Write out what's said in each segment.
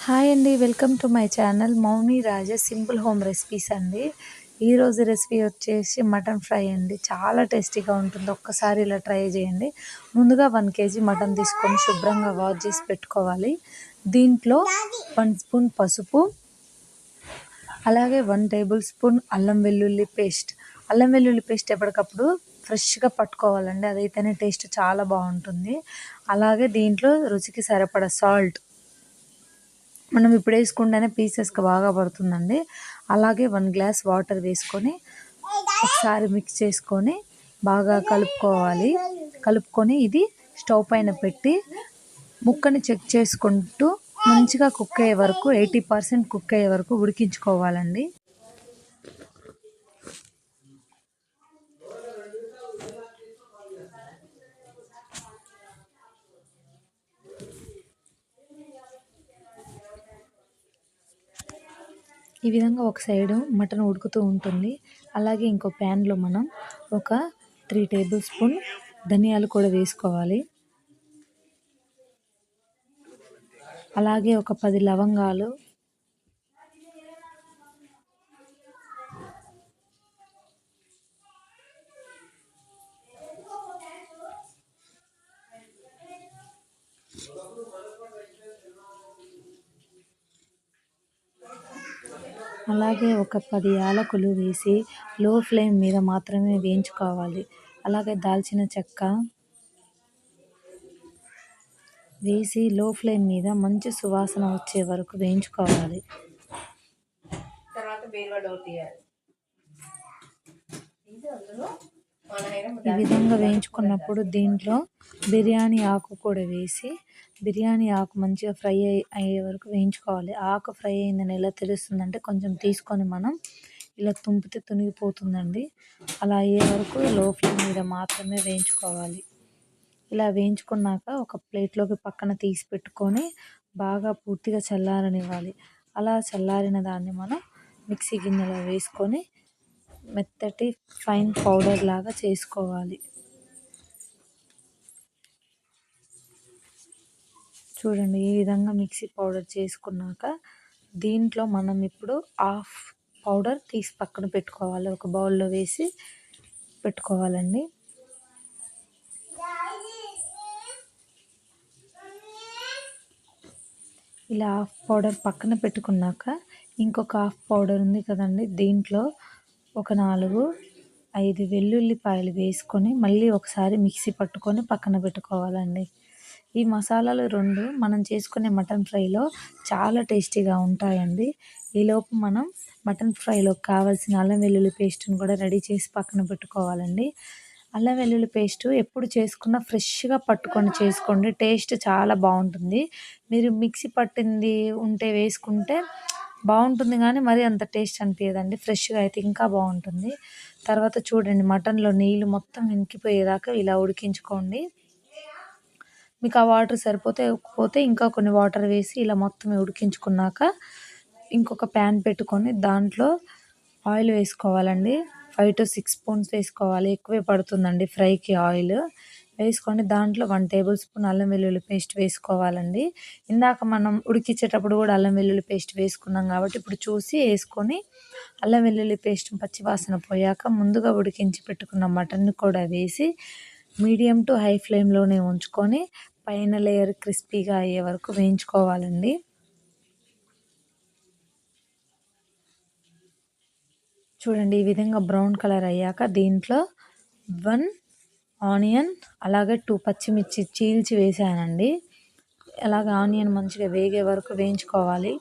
Hi అండి. Welcome to my channel Mouni Raja simple home recipes అండి. ఈరోజు recipe వచ్చేసి మటన్ ఫ్రై అండి. చాలా టేస్టీగా ఉంటుంది. ఒక్కసారి ఇలా ట్రై చేయండి. ముందుగా 1 కేజీ మటన్ తీసుకొని శుభ్రంగా వాష్ చేసి పెట్టుకోవాలి. దీంట్లో 1 స్పూన్ పసుపు, అలాగే 1 టేబుల్ స్పూన్ అల్లం వెల్లుల్లి పేస్ట్. అల్లం వెల్లుల్లి పేస్ట్ ఎప్పటికప్పుడు ఫ్రెష్గా పట్టుకోవాలండి. అదైతేనే టేస్ట్ చాలా బాగుంటుంది. అలాగే దీంట్లో రుచికి సరిపడా సాల్ట్ మనం ఇప్పుడు వేసుకుంటేనే పీసెస్కి బాగా పడుతుందండి. అలాగే 1 గ్లాస్ వాటర్ వేసుకొని ఒకసారి మిక్స్ చేసుకొని బాగా కలుపుకొని ఇది స్టవ్ పైన పెట్టి ముక్కని చెక్ చేసుకుంటూ మంచిగా కుక్ అయ్యే వరకు 80% కుక్ అయ్యే వరకు ఉడికించుకోవాలండి. ఈ విధంగా ఒక సైడు మటన్ ఉడుకుతూ ఉంటుంది. అలాగే ఇంకో ప్యాన్లో మనం ఒక 3 టేబుల్ స్పూన్ ధనియాలు కూడా వేసుకోవాలి. అలాగే ఒక 10 లవంగాలు, అలాగే ఒక 10 యాలకులు వేసి లో ఫ్లేమ్ మీద మాత్రమే వేయించుకోవాలి. అలాగే దాల్చిన చెక్క వేసి లో ఫ్లేమ్ మీద మంచి సువాసన వచ్చే వరకు వేయించుకోవాలి. ఈ విధంగా వేయించుకున్నప్పుడు దీంట్లో బిర్యానీ ఆకు కూడా వేసి బిర్యానీ ఆకు మంచిగా ఫ్రై అయ్యే వరకు వేయించుకోవాలి. ఆకు ఫ్రై అయిందని ఎలా తెలుస్తుందంటే కొంచెం తీసుకొని మనం ఇలా తుంపితే తునిగిపోతుందండి. అలా అయ్యే వరకు లో ఫ్లేమ్ మీద మాత్రమే వేయించుకోవాలి. ఇలా వేయించుకున్నాక ఒక ప్లేట్లోకి పక్కన తీసి పెట్టుకొని బాగా పూర్తిగా చల్లారనివ్వాలి. అలా చల్లారిన దాన్ని మనం మిక్సీ గిన్నెలో వేసుకొని మెత్తటి ఫైన్ పౌడర్ లాగా చేసుకోవాలి. చూడండి, ఈ విధంగా మిక్సీ పౌడర్ చేసుకున్నాక దీంట్లో మనం ఇప్పుడు హాఫ్ పౌడర్ తీసి పక్కన పెట్టుకోవాలి. ఒక బౌల్లో వేసి పెట్టుకోవాలండి. ఇలా హాఫ్ పౌడర్ పక్కన పెట్టుకున్నాక ఇంకొక హాఫ్ పౌడర్ ఉంది కదండి, దీంట్లో ఒక 4-5 వెల్లుల్లిపాయలు వేసుకొని మళ్ళీ ఒకసారి మిక్సీ పట్టుకొని పక్కన పెట్టుకోవాలండి. ఈ మసాలాలు 2 మనం చేసుకునే మటన్ ఫ్రైలో చాలా టేస్టీగా ఉంటాయండి. ఈలోపు మనం మటన్ ఫ్రైలోకి కావాల్సిన అల్లం వెల్లుల్లి పేస్ట్ని కూడా రెడీ చేసి పక్కన పెట్టుకోవాలండి. అల్లం వెల్లుల్లి పేస్ట్ ఎప్పుడు చేసుకున్నా ఫ్రెష్గా పట్టుకొని చేసుకోండి. టేస్ట్ చాలా బాగుంటుంది. మీరు మిక్సీ పట్టింది ఉంటే వేసుకుంటే బాగుంటుంది, కానీ మరి అంత టేస్ట్ అనిపించదండి. ఫ్రెష్గా అయితే ఇంకా బాగుంటుంది. తర్వాత చూడండి, మటన్లో నీళ్ళు మొత్తం ఇంకిపోయేదాకా ఇలా ఉడికించుకోండి. మీకు ఆ వాటర్ సరిపోతే ఇంకా కొన్ని వాటర్ వేసి ఇలా మొత్తం ఉడికించుకున్నాక ఇంకొక ప్యాన్ పెట్టుకొని దాంట్లో ఆయిల్ వేసుకోవాలండి. 5 to 6 స్పూన్స్ వేసుకోవాలి. ఎక్కువే పడుతుందండి ఫ్రైకి ఆయిల్. వేసుకొని దాంట్లో 1 టేబుల్ స్పూన్ అల్లం వెల్లుల్లి పేస్ట్ వేసుకోవాలండి. ఇందాక మనం ఉడికించేటప్పుడు కూడా అల్లం వెల్లుల్లి పేస్ట్ వేసుకున్నాం కాబట్టి ఇప్పుడు చూసి వేసుకొని అల్లం వెల్లుల్లి పేస్ట్ పచ్చివాసన పోయాక ముందుగా ఉడికించి పెట్టుకున్న మటన్ కూడా వేసి మీడియం టు హై ఫ్లేమ్లోనే ఉంచుకొని పైన లేయర్ క్రిస్పీగా అయ్యే వరకు వేయించుకోవాలండి. చూడండి, ఈ విధంగా బ్రౌన్ కలర్ అయ్యాక దీంట్లో 1 ఆనియన్ అలాగే 2 పచ్చిమిర్చి చీల్చి వేసానండి. అలాగే ఆనియన్ మంచిగా వేగే వరకు వేయించుకోవాలి.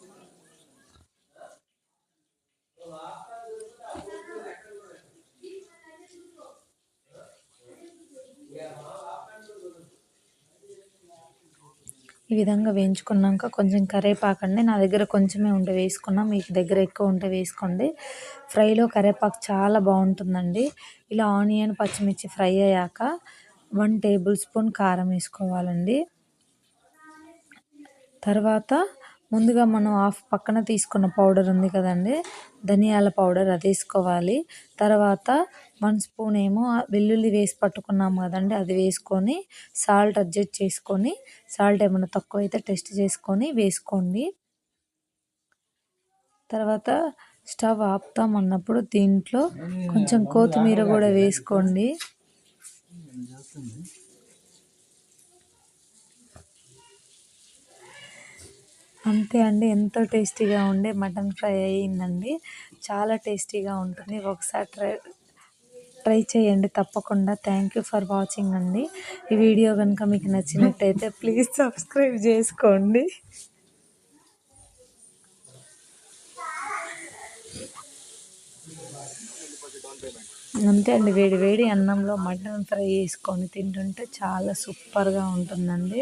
ఈ విధంగా వేయించుకున్నాక కొంచెం కరివేపాకండి, నా దగ్గర కొంచెమే ఉంటే వేసుకున్నా, మీకు దగ్గర ఎక్కువ ఉంటే వేసుకోండి. ఫ్రైలో కరివేపాకు చాలా బాగుంటుందండి. ఇలా ఆనియన్ పచ్చిమిర్చి ఫ్రై అయ్యాక 1 టేబుల్ స్పూన్ కారం వేసుకోవాలండి. తర్వాత ముందుగా మనం హాఫ్ పక్కన తీసుకున్న పౌడర్ ఉంది కదండి, ధనియాల పౌడర్, అది వేసుకోవాలి. తర్వాత 1 స్పూన్ ఏమో వెల్లుల్లి వేసి పట్టుకున్నాము కదండి, అది వేసుకొని సాల్ట్ అడ్జస్ట్ చేసుకొని, సాల్ట్ ఏమైనా తక్కువ అయితే టెస్ట్ చేసుకొని వేసుకోండి. తర్వాత స్టవ్ ఆపుతామన్నప్పుడు దీంట్లో కొంచెం కొత్తిమీర కూడా వేసుకోండి. అంతే అండి, ఎంతో టేస్టీగా ఉండే మటన్ ఫ్రై అయ్యిందండి. చాలా టేస్టీగా ఉంటుంది. ఒకసారి ట్రై చేయండి తప్పకుండా. థ్యాంక్ యూ ఫర్ వాచింగ్ అండి. ఈ వీడియో కనుక మీకు నచ్చినట్టయితే ప్లీజ్ సబ్స్క్రైబ్ చేసుకోండి. అంతే అండి, వేడి వేడి అన్నంలో మటన్ ఫ్రై చేసుకొని తింటుంటే చాలా సూపర్గా ఉంటుందండి.